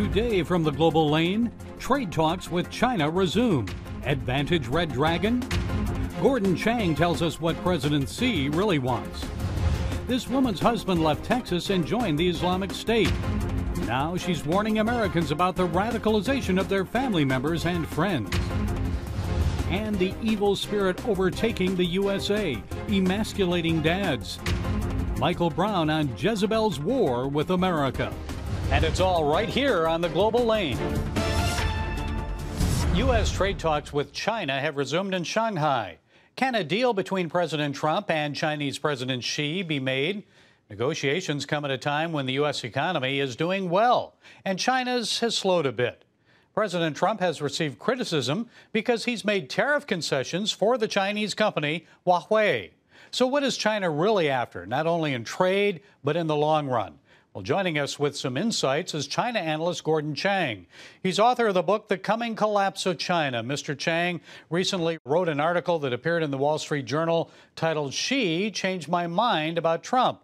Today from the global lane, trade talks with China resume. Advantage Red Dragon? Gordon Chang tells us what President Xi really wants. This woman's husband left Texas and joined the Islamic State. Now she's warning Americans about the radicalization of their family members and friends. And the evil spirit overtaking the USA, emasculating dads. Michael Brown on Jezebel's war with America. And it's all right here on the global lane. U.S. trade talks with China have resumed in Shanghai. Can a deal between President Trump and Chinese President Xi be made? Negotiations come at a time when the U.S. economy is doing well, and China's has slowed a bit. President Trump has received criticism because he's made tariff concessions for the Chinese company Huawei. So what is China really after, not only in trade, but in the long run? Well, joining us with some insights is China analyst Gordon Chang. He's author of the book, The Coming Collapse of China. Mr. Chang recently wrote an article that appeared in the Wall Street Journal titled, "Xi Changed My Mind About Trump."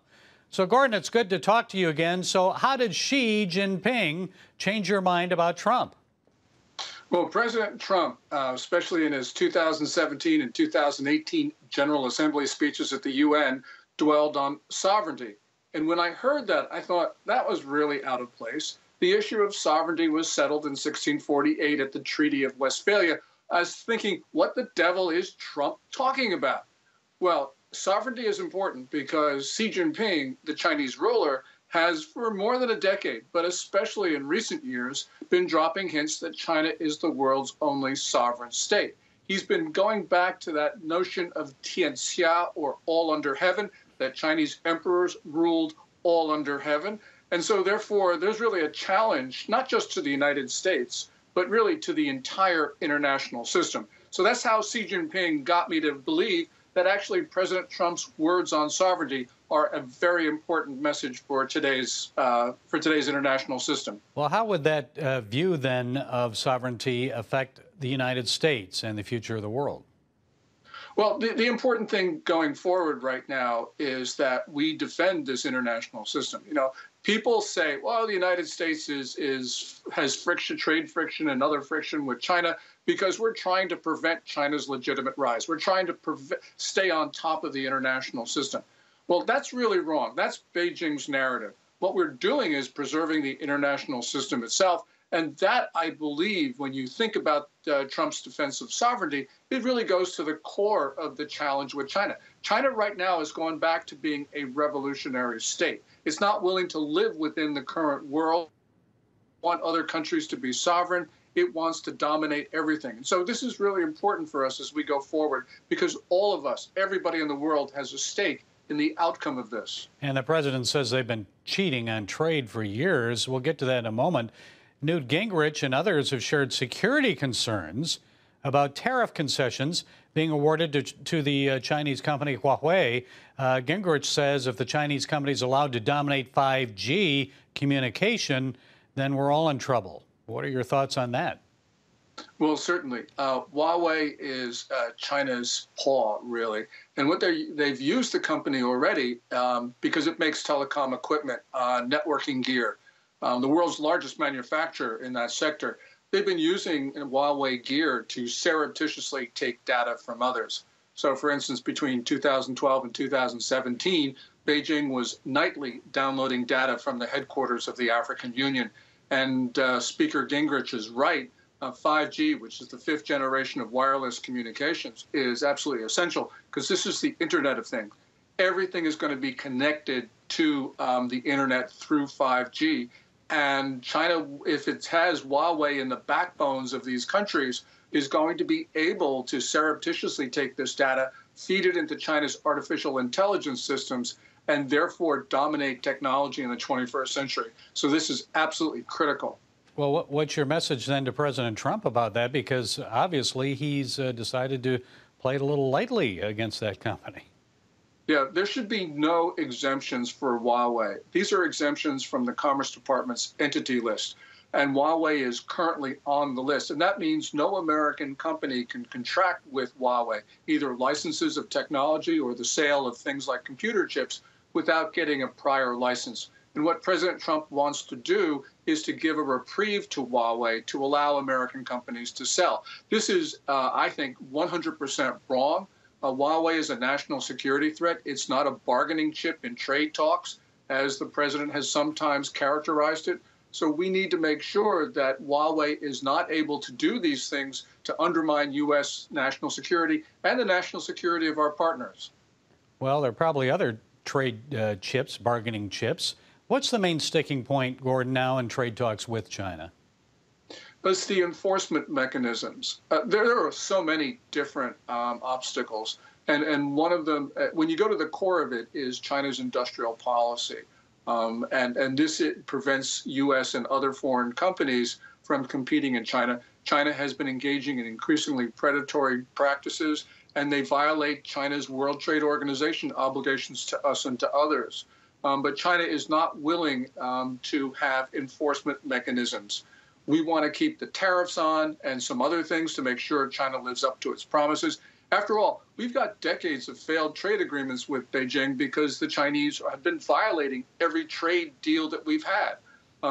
So, Gordon, it's good to talk to you again. So how did Xi Jinping change your mind about Trump? Well, President Trump, especially in his 2017 and 2018 General Assembly speeches at the UN, dwelled on sovereignty. And when I heard that, I thought that was really out of place. The issue of sovereignty was settled in 1648 at the Treaty of Westphalia. I was thinking, what the devil is Trump talking about? Well, sovereignty is important because Xi Jinping, the Chinese ruler, has for more than a decade, but especially in recent years, been dropping hints that China is the world's only sovereign state. He's been going back to that notion of Tianxia, or all under heaven, that Chinese emperors ruled all under heaven. And so therefore, there's really a challenge, not just to the United States, but really to the entire international system. So that's how Xi Jinping got me to believe that actually President Trump's words on sovereignty are a very important message for today's international system. Well, how would that view then of sovereignty affect the United States and the future of the world? Well, the important thing going forward right now is that we defend this international system. You know, people say, well, the United States has friction, trade friction and other friction with China because we're trying to prevent China's legitimate rise. We're trying to stay on top of the international system. Well, that's really wrong. That's Beijing's narrative. What we're doing is preserving the international system itself. And that, I believe, when you think about Trump's defense of sovereignty, it really goes to the core of the challenge with China. China right now is going back to being a revolutionary state. It's not willing to live within the current world, want other countries to be sovereign. It wants to dominate everything. And so this is really important for us as we go forward, because all of us, everybody in the world, has a stake in the outcome of this. And the president says they've been cheating on trade for years. We'll get to that in a moment. Newt Gingrich and others have shared security concerns about tariff concessions being awarded to the Chinese company Huawei. Gingrich says if the Chinese company is allowed to dominate 5G communication, then we're all in trouble. What are your thoughts on that? Well, certainly. Huawei is China's paw, really. And what they've used the company already because it makes telecom equipment, networking gear. The world's largest manufacturer in that sector. They've been using Huawei gear to surreptitiously take data from others. So, for instance, between 2012 and 2017, Beijing was nightly downloading data from the headquarters of the African Union. And Speaker Gingrich is right. 5G, which is the fifth generation of wireless communications, is absolutely essential because this is the Internet of Things. Everything is going to be connected to the Internet through 5G. And China, if it has Huawei in the backbones of these countries, is going to be able to surreptitiously take this data, feed it into China's artificial intelligence systems, and therefore dominate technology in the 21st century. So this is absolutely critical. Well, what's your message then to President Trump about that? Because obviously he's decided to play it a little lightly against that company. Yeah, there should be no exemptions for Huawei. These are exemptions from the Commerce Department's entity list. And Huawei is currently on the list. And that means no American company can contract with Huawei, either licenses of technology or the sale of things like computer chips, without getting a prior license. And what President Trump wants to do is to give a reprieve to Huawei to allow American companies to sell. This is, I think, 100% wrong. Huawei is a national security threat. It's not a bargaining chip in trade talks, as the president has sometimes characterized it. So we need to make sure that Huawei is not able to do these things to undermine U.S. national security and the national security of our partners. Well, there are probably other trade chips, bargaining chips. What's the main sticking point, Gordon, now in trade talks with China? It's the enforcement mechanisms. There are so many different obstacles. And one of them, when you go to the core of it, is China's industrial policy. And this prevents U.S. and other foreign companies from competing in China. China has been engaging in increasingly predatory practices, and they violate China's World Trade Organization obligations to us and to others. But China is not willing to have enforcement mechanisms. We want to keep the tariffs on and some other things to make sure China lives up to its promises. After all, we've got decades of failed trade agreements with Beijing because the Chinese have been violating every trade deal that we've had.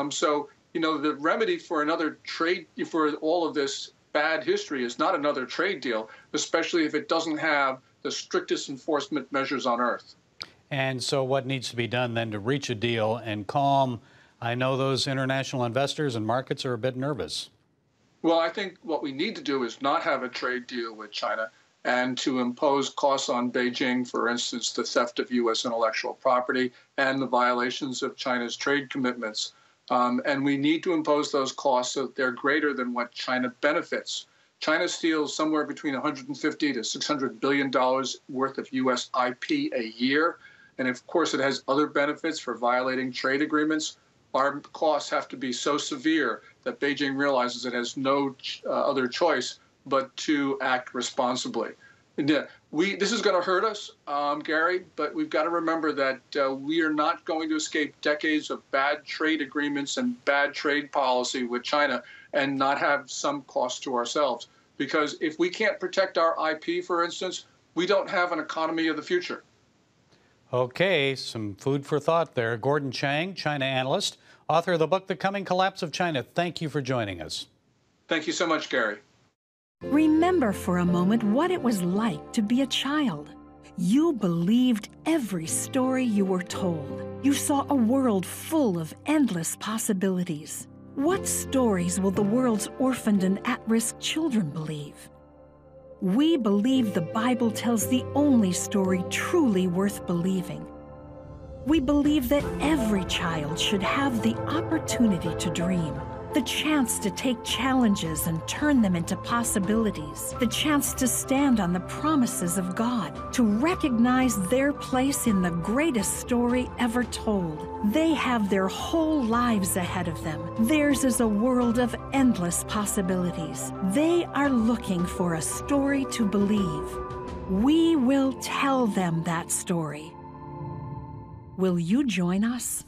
So, you know, the remedy for another trade, for all of this bad history, is not another trade deal, especially if it doesn't have the strictest enforcement measures on earth. And so what needs to be done then to reach a deal and calm? I know those international investors and markets are a bit nervous. Well, I think what we need to do is not have a trade deal with China and to impose costs on Beijing, for instance, the theft of U.S. intellectual property and the violations of China's trade commitments. And we need to impose those costs so that they're greater than what China benefits. China steals somewhere between $150 to $600 billion worth of U.S. IP a year. And of course, it has other benefits for violating trade agreements. Our costs have to be so severe that Beijing realizes it has no other choice but to act responsibly. And, this is going to hurt us, Gary, but we've got to remember that we are not going to escape decades of bad trade agreements and bad trade policy with China and not have some cost to ourselves. Because if we can't protect our IP, for instance, we don't have an economy of the future. Okay, some food for thought there. Gordon Chang, China analyst, author of the book, The Coming Collapse of China. Thank you for joining us. Thank you so much, Gary. Remember for a moment what it was like to be a child. You believed every story you were told. You saw a world full of endless possibilities. What stories will the world's orphaned and at-risk children believe? We believe the Bible tells the only story truly worth believing. We believe that every child should have the opportunity to dream, the chance to take challenges and turn them into possibilities, the chance to stand on the promises of God, to recognize their place in the greatest story ever told. They have their whole lives ahead of them. Theirs is a world of endless possibilities. They are looking for a story to believe. We will tell them that story. Will you join us?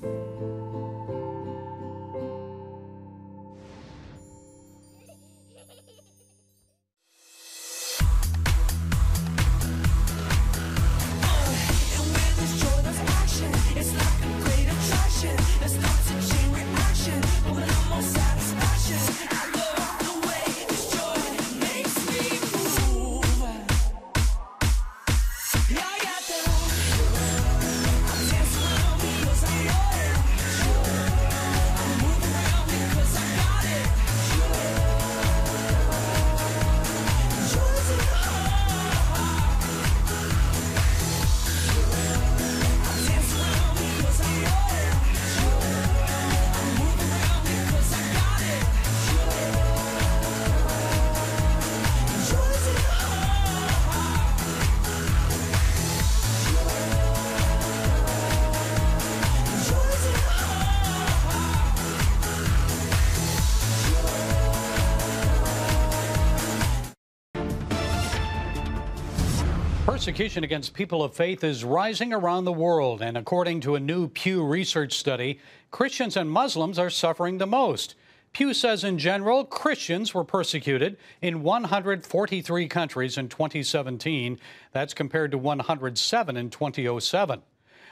Persecution against people of faith is rising around the world, and according to a new Pew Research study, Christians and Muslims are suffering the most. Pew says in general, Christians were persecuted in 143 countries in 2017. That's compared to 107 in 2007.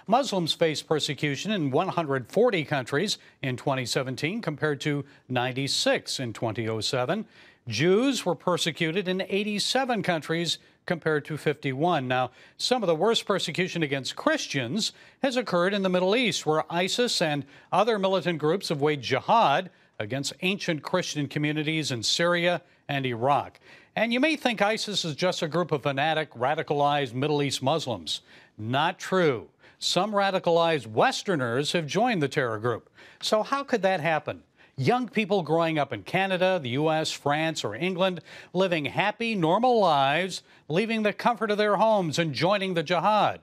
Muslims face persecution in 140 countries in 2017 compared to 96 in 2007. Jews were persecuted in 87 countries compared to 51. Now, some of the worst persecution against Christians has occurred in the Middle East, where ISIS and other militant groups have waged jihad against ancient Christian communities in Syria and Iraq. And you may think ISIS is just a group of fanatic, radicalized Middle East Muslims. Not true. Some radicalized Westerners have joined the terror group. So how could that happen? Young people growing up in Canada, the U.S., France, or England, living happy, normal lives, leaving the comfort of their homes and joining the jihad.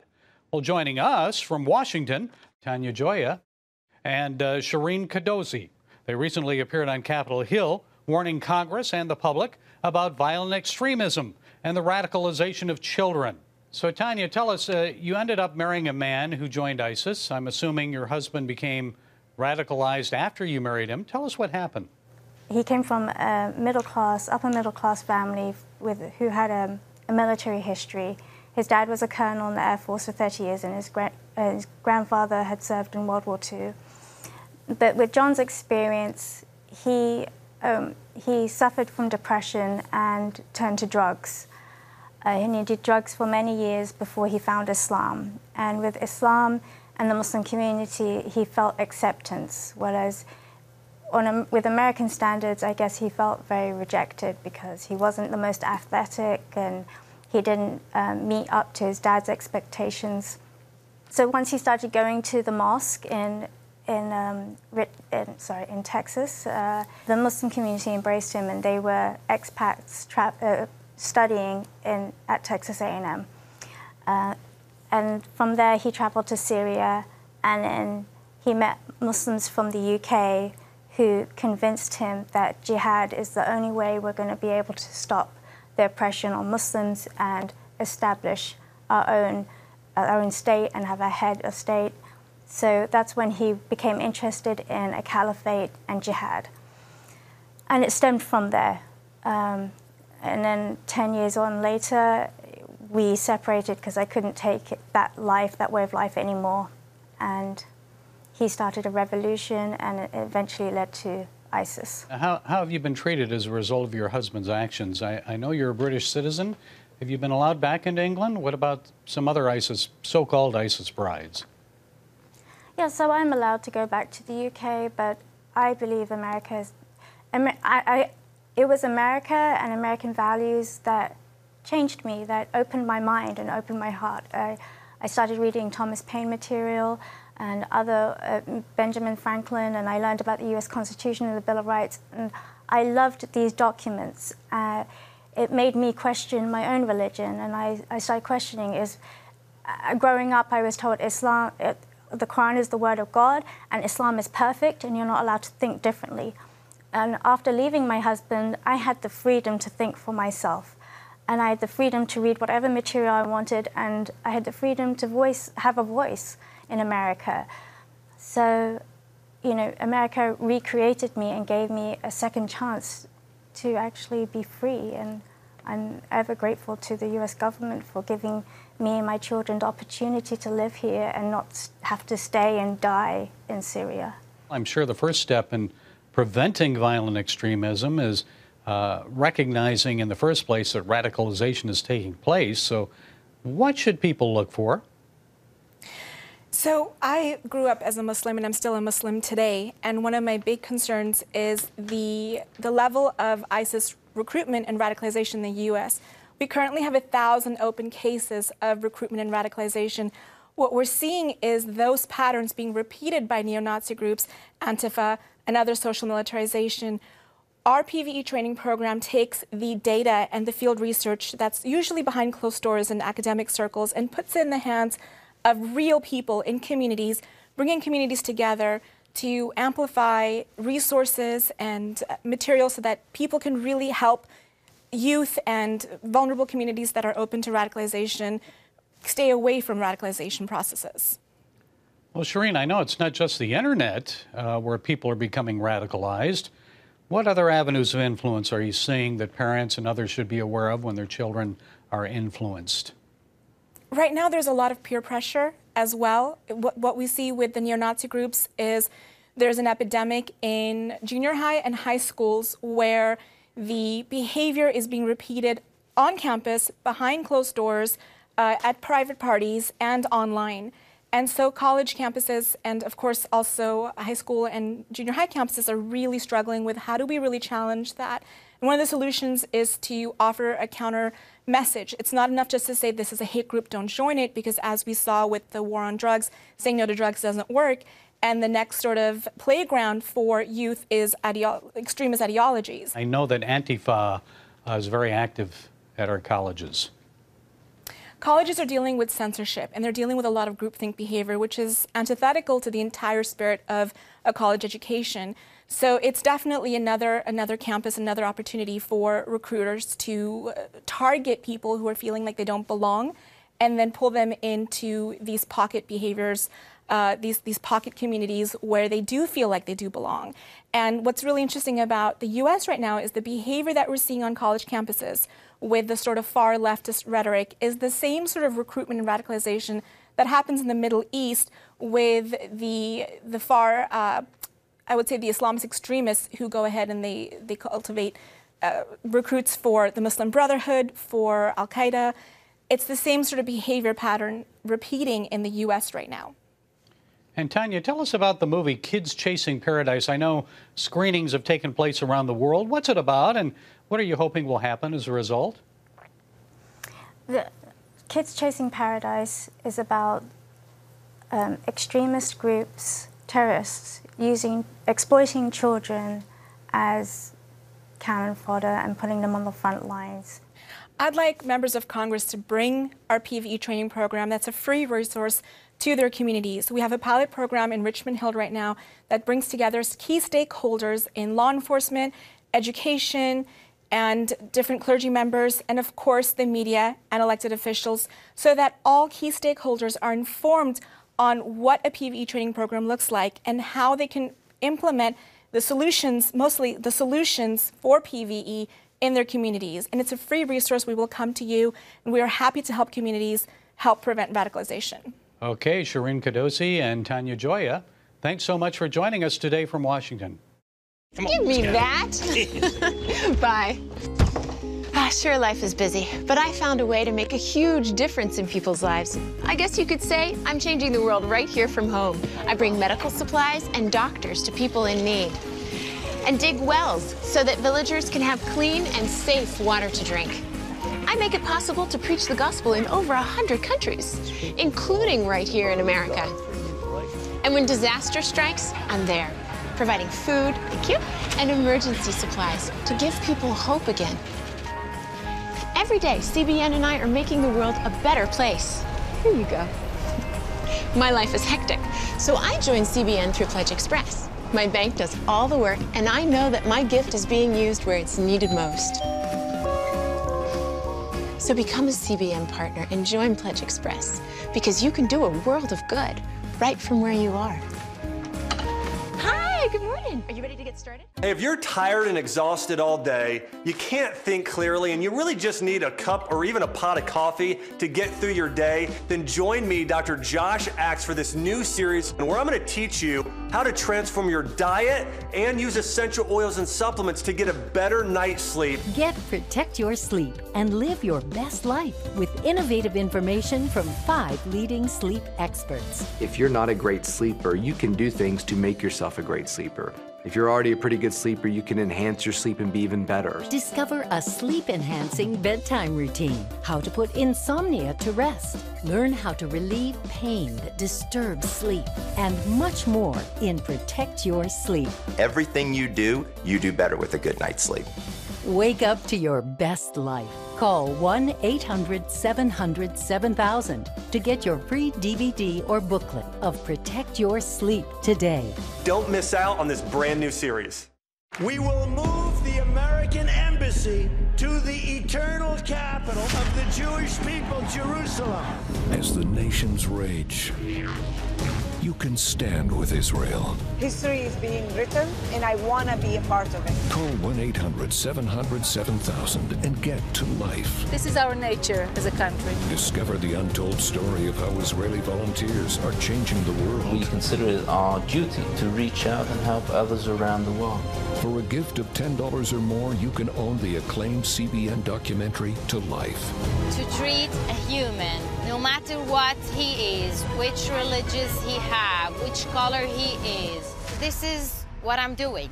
Well, joining us from Washington, Tanya Joya and Shireen Kadozi. They recently appeared on Capitol Hill, warning Congress and the public about violent extremism and the radicalization of children. So, Tanya, tell us, you ended up marrying a man who joined ISIS. I'm assuming your husband became radicalized after you married him. Tell us what happened. He came from a upper middle class family who had a military history. His dad was a colonel in the Air Force for 30 years, and his grandfather had served in World War II. But with John's experience, he suffered from depression and turned to drugs. And he did drugs for many years before he found Islam. And with Islam and the Muslim community, he felt acceptance, whereas with American standards, I guess he felt very rejected because he wasn't the most athletic and he didn't meet up to his dad's expectations. So once he started going to the mosque in Texas, the Muslim community embraced him, and they were expats studying at Texas A&M. And from there, he traveled to Syria, and then he met Muslims from the UK who convinced him that jihad is the only way we're going to be able to stop the oppression on Muslims and establish our own state and have a head of state. So that's when he became interested in a caliphate and jihad. And it stemmed from there. And then 10 years on later, we separated because I couldn't take that way of life anymore. And he started a revolution, and it eventually led to ISIS. How have you been treated as a result of your husband's actions? I know you're a British citizen. Have you been allowed back into England? What about some other ISIS, so-called ISIS brides? Yeah, so I'm allowed to go back to the UK, but I believe it was America and American values that changed me, that opened my mind and opened my heart. I started reading Thomas Paine material and other Benjamin Franklin, and I learned about the US Constitution and the Bill of Rights, and I loved these documents. It made me question my own religion, and I started questioning growing up I was told Islam, the Quran is the word of God, and Islam is perfect, and you're not allowed to think differently. And after leaving my husband, I had the freedom to think for myself. And I had the freedom to read whatever material I wanted, and I had the freedom to have a voice in America. So, you know, America recreated me and gave me a second chance to actually be free. And I'm ever grateful to the US government for giving me and my children the opportunity to live here and not have to stay and die in Syria. I'm sure the first step in preventing violent extremism is recognizing in the first place that radicalization is taking place. So what should people look for? So I grew up as a Muslim, and I'm still a Muslim today, and one of my big concerns is the level of ISIS recruitment and radicalization in the U.S. We currently have 1,000 open cases of recruitment and radicalization. What we're seeing is those patterns being repeated by neo-Nazi groups, Antifa, and other social militarization. Our PVE training program takes the data and the field research that's usually behind closed doors in academic circles and puts it in the hands of real people in communities, bringing communities together to amplify resources and materials so that people can really help youth and vulnerable communities that are open to radicalization stay away from radicalization processes. Well, Shireen, I know it's not just the internet where people are becoming radicalized. What other avenues of influence are you seeing that parents and others should be aware of when their children are influenced? Right now, there's a lot of peer pressure as well. What we see with the neo-Nazi groups is there's an epidemic in junior high and high schools where the behavior is being repeated on campus, behind closed doors, at private parties, and online. And so college campuses, and of course also high school and junior high campuses, are really struggling with how do we really challenge that. And one of the solutions is to offer a counter message. It's not enough just to say this is a hate group, don't join it, because as we saw with the war on drugs, saying no to drugs doesn't work. And the next sort of playground for youth is extremist ideologies. I know that Antifa is very active at our colleges. Colleges are dealing with censorship, and they're dealing with a lot of groupthink behavior, which is antithetical to the entire spirit of a college education. So it's definitely another campus, another opportunity for recruiters to target people who are feeling like they don't belong, and then pull them into these pocket behaviors, these pocket communities where they do feel like they do belong. And what's really interesting about the U.S. right now is the behavior that we're seeing on college campuses with the sort of far leftist rhetoric is the same sort of recruitment and radicalization that happens in the Middle East with the far, I would say, the Islamist extremists who go ahead and they cultivate recruits for the Muslim Brotherhood, for Al-Qaeda. It's the same sort of behavior pattern repeating in the U.S. right now. And Tanya, tell us about the movie Kids Chasing Paradise. I know screenings have taken place around the world. What's it about, and what are you hoping will happen as a result? The Kids Chasing Paradise is about extremist groups, terrorists, exploiting children as cannon fodder and putting them on the front lines. I'd like members of Congress to bring our PVE training program that's a free resource to their communities. We have a pilot program in Richmond Hill right now that brings together key stakeholders in law enforcement, education, and different clergy members, and of course the media and elected officials, so that all key stakeholders are informed on what a PVE training program looks like and how they can implement the solutions, mostly the solutions for PVE in their communities. And it's a free resource. We will come to you, and we are happy to help communities help prevent radicalization. Okay, Shireen Kadosi and Tanya Joya, thanks so much for joining us today from Washington. Give me that. Bye. Sure, life is busy, but I found a way to make a huge difference in people's lives. I guess you could say I'm changing the world right here from home. I bring medical supplies and doctors to people in need, and dig wells so that villagers can have clean and safe water to drink. I make it possible to preach the gospel in over 100 countries, including right here in America. And when disaster strikes, I'm there, providing food, thank you, and emergency supplies to give people hope again. Every day, CBN and I are making the world a better place. Here you go. My life is hectic, so I joined CBN through Pledge Express. My bank does all the work, and I know that my gift is being used where it's needed most. So become a CBN partner and join Pledge Express, because you can do a world of good right from where you are. Hi, good morning. Are you ready to get started? Hey, if you're tired and exhausted all day, you can't think clearly, and you really just need a cup or even a pot of coffee to get through your day, then join me, Dr. Josh Axe, for this new series where I'm going to teach you how to transform your diet and use essential oils and supplements to get a better night's sleep. Get Protect Your Sleep and live your best life with innovative information from 5 leading sleep experts. If you're not a great sleeper, you can do things to make yourself a great sleeper. If you're already a pretty good sleeper, you can enhance your sleep and be even better. Discover a sleep-enhancing bedtime routine, how to put insomnia to rest, learn how to relieve pain that disturbs sleep, and much more in Protect Your Sleep. Everything you do better with a good night's sleep. Wake up to your best life. Call 1-800-700-7000 to get your free DVD or booklet of Protect Your Sleep today. Don't miss out on this brand new series. We will move the American embassy to the eternal capital of the Jewish people, Jerusalem. As the nations rage, you can stand with Israel. History is being written, and I want to be a part of it. Call 1-800-700-7000 and get to life. This is our nature as a country. Discover the untold story of how Israeli volunteers are changing the world. We consider it our duty to reach out and help others around the world. For a gift of $10 or more, you can own the acclaimed CBN documentary To Life. To treat a human, no matter what he is, which religious he have, which color he is, this is what I'm doing.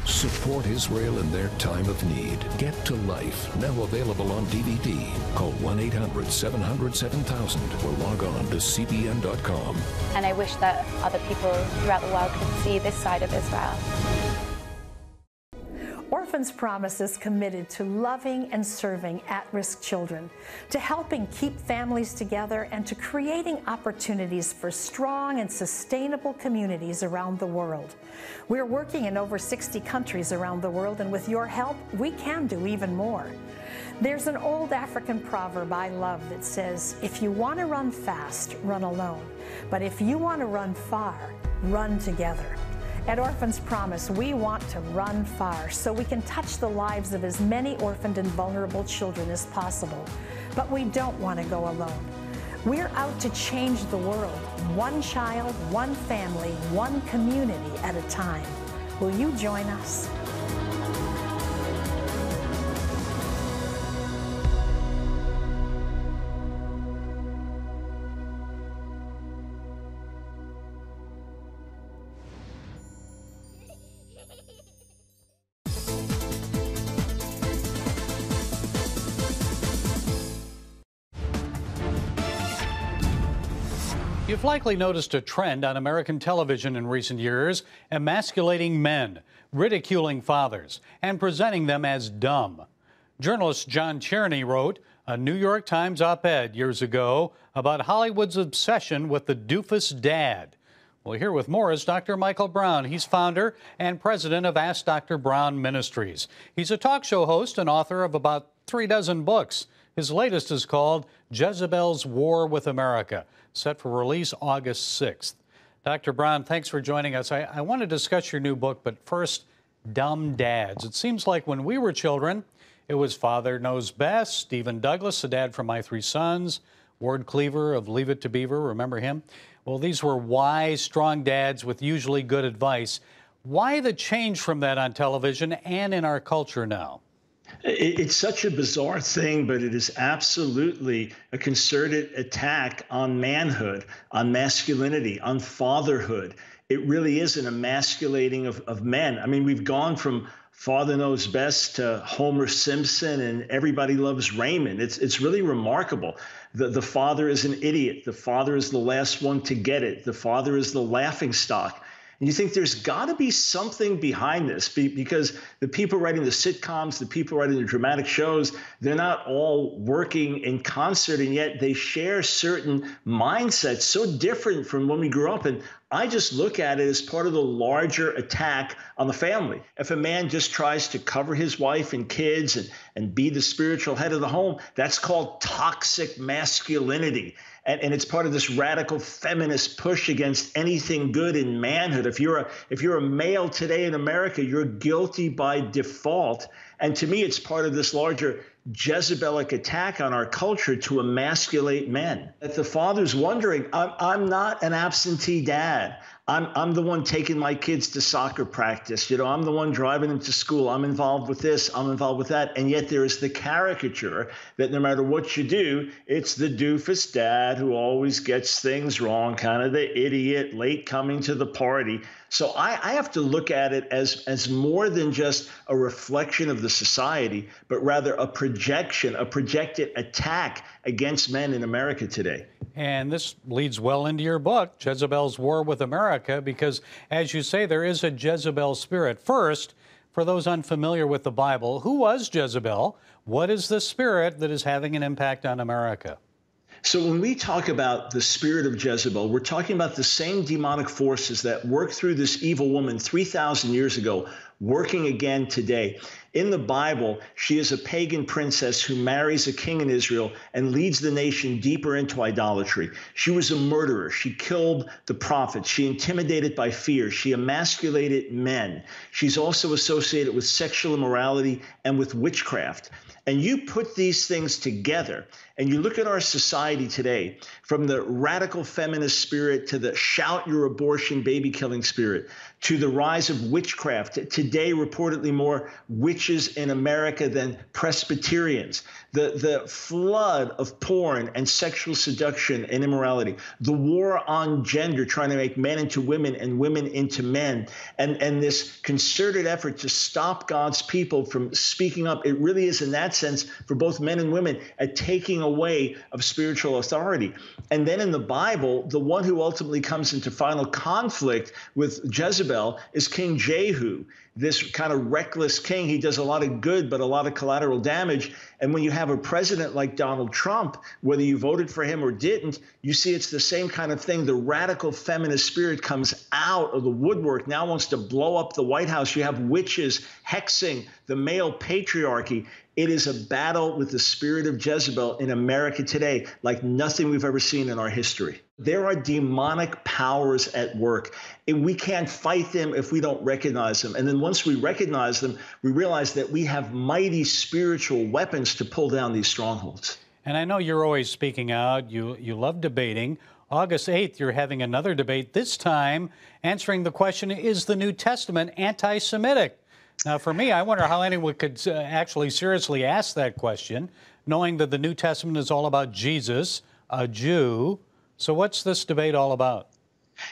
Support Israel in their time of need. Get to Life, now available on DVD. Call 1-800-700-7000 or log on to cbn.com. And I wish that other people throughout the world could see this side of Israel. Orphans Promise is committed to loving and serving at-risk children, to helping keep families together, and to creating opportunities for strong and sustainable communities around the world. We're working in over 60 countries around the world, and with your help, we can do even more. There's an old African proverb I love that says, if you want to run fast, run alone. But if you want to run far, run together. At Orphans Promise, we want to run far so we can touch the lives of as many orphaned and vulnerable children as possible. But we don't want to go alone. We're out to change the world, one child, one family, one community at a time. Will you join us? You've likely noticed a trend on American television in recent years, emasculating men, ridiculing fathers, and presenting them as dumb. Journalist John Tierney wrote a New York Times op-ed years ago about Hollywood's obsession with the doofus dad. Well, here with more is Dr. Michael Brown. He's founder and president of Ask Dr. Brown Ministries. He's a talk show host and author of about 36 books. His latest is called Jezebel's War with America, set for release August 6th. Dr. Brown, thanks for joining us. I want to discuss your new book, but first, Dumb Dads. It seems like when we were children, it was Father Knows Best, Stephen Douglas, the dad from My Three Sons, Ward Cleaver of Leave It to Beaver, remember him? Well, these were wise, strong dads with usually good advice. Why the change from that on television and in our culture now? It's such a bizarre thing, but it is absolutely a concerted attack on manhood, on masculinity, on fatherhood. It really is an emasculating of men. I mean, we've gone from Father Knows Best to Homer Simpson and Everybody Loves Raymond. It's really remarkable. The father is an idiot. The father is the last one to get it. The father is the laughingstock. And you think there's got to be something behind this because the people writing the sitcoms, the people writing the dramatic shows, they're not all working in concert, and yet they share certain mindsets so different from when we grew up. And I just look at it as part of the larger attack on the family. If a man just tries to cover his wife and kids and be the spiritual head of the home, that's called toxic masculinity. And it's part of this radical feminist push against anything good in manhood. If you're a male today in America, you're guilty by default. And to me, it's part of this larger Jezebelic attack on our culture to emasculate men. That the father's wondering, I'm not an absentee dad. I'm the one taking my kids to soccer practice. You know, I'm the one driving them to school. I'm involved with this. I'm involved with that. And yet there is the caricature that no matter what you do, it's the doofus dad who always gets things wrong, kind of the idiot, late coming to the party. So I have to look at it as more than just a reflection of the society, but rather a projection, a projected attack against men in America today. And this leads well into your book, Jezebel's War with America, because, as you say, there is a Jezebel spirit. First, for those unfamiliar with the Bible, who was Jezebel? What is the spirit that is having an impact on America? So when we talk about the spirit of Jezebel, we're talking about the same demonic forces that worked through this evil woman 3,000 years ago, working again today. In the Bible, she is a pagan princess who marries a king in Israel and leads the nation deeper into idolatry. She was a murderer. She killed the prophets. She intimidated by fear. She emasculated men. She's also associated with sexual immorality and with witchcraft. And you put these things together and you look at our society today, from the radical feminist spirit to the shout your abortion, baby killing spirit, to the rise of witchcraft. Today, reportedly more witches in America than Presbyterians. The flood of porn and sexual seduction and immorality. The war on gender, trying to make men into women and women into men. And this concerted effort to stop God's people from speaking up. It really is, in that sense, for both men and women, a taking away of spiritual authority. And then in the Bible, the one who ultimately comes into final conflict with Jezebel is King Jehu, this kind of reckless king. He does a lot of good, but a lot of collateral damage. And when you have a president like Donald Trump, whether you voted for him or didn't, you see it's the same kind of thing. The radical feminist spirit comes out of the woodwork, now wants to blow up the White House. You have witches hexing the male patriarchy. It is a battle with the spirit of Jezebel in America today like nothing we've ever seen in our history. There are demonic powers at work, and we can't fight them if we don't recognize them. And then once we recognize them, we realize that we have mighty spiritual weapons to pull down these strongholds. And I know you're always speaking out. You love debating. August 8th, you're having another debate, this time answering the question, is the New Testament anti-Semitic? Now, for me, I wonder how anyone could actually seriously ask that question, knowing that the New Testament is all about Jesus, a Jew. So what's this debate all about?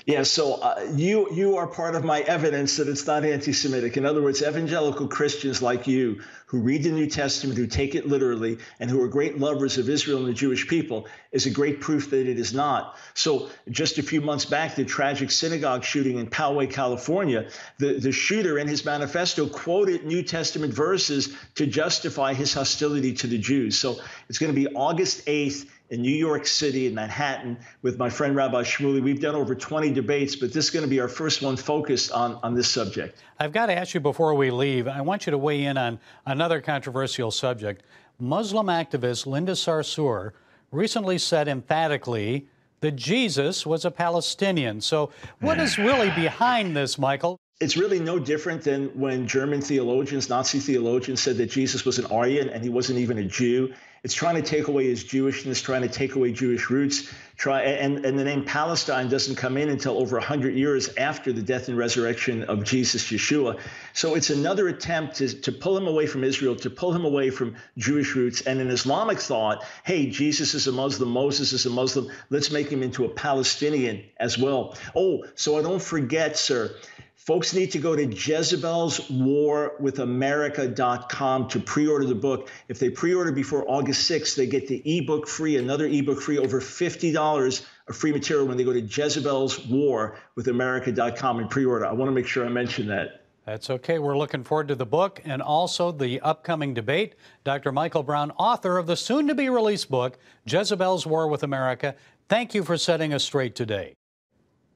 Yeah, so you are part of my evidence that it's not anti-Semitic. In other words, evangelical Christians like you who read the New Testament, who take it literally, and who are great lovers of Israel and the Jewish people is a great proof that it is not. So just a few months back, the tragic synagogue shooting in Poway, California, the shooter in his manifesto quoted New Testament verses to justify his hostility to the Jews. So it's going to be August 8th. In New York City, in Manhattan, with my friend Rabbi Shmuley. We've done over 20 debates, but this is going to be our first one focused on this subject. I've got to ask you before we leave, I want you to weigh in on another controversial subject. Muslim activist Linda Sarsour recently said emphatically that Jesus was a Palestinian. So what is really behind this, Michael? It's really no different than when German theologians, Nazi theologians, said that Jesus was an Aryan and he wasn't even a Jew. It's trying to take away his Jewishness, trying to take away Jewish roots. And the name Palestine doesn't come in until over 100 years after the death and resurrection of Jesus, Yeshua. So it's another attempt to pull him away from Israel, to pull him away from Jewish roots. And in Islamic thought, hey, Jesus is a Muslim, Moses is a Muslim. Let's make him into a Palestinian as well. Oh, so I don't forget, sir. Folks need to go to JezebelsWarWithAmerica.com to pre-order the book. If they pre-order before August 6th, they get the ebook free, another ebook free, over $50 of free material when they go to JezebelsWarWithAmerica.com and pre-order. I want to make sure I mention that. That's okay. We're looking forward to the book and also the upcoming debate. Dr. Michael Brown, author of the soon-to-be-released book, Jezebel's War with America. Thank you for setting us straight today.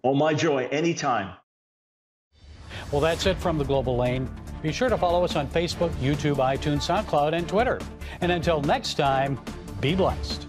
Oh, my joy. Anytime. Well, that's it from the Global Lane. Be sure to follow us on Facebook, YouTube, iTunes, SoundCloud, and Twitter. And until next time, be blessed.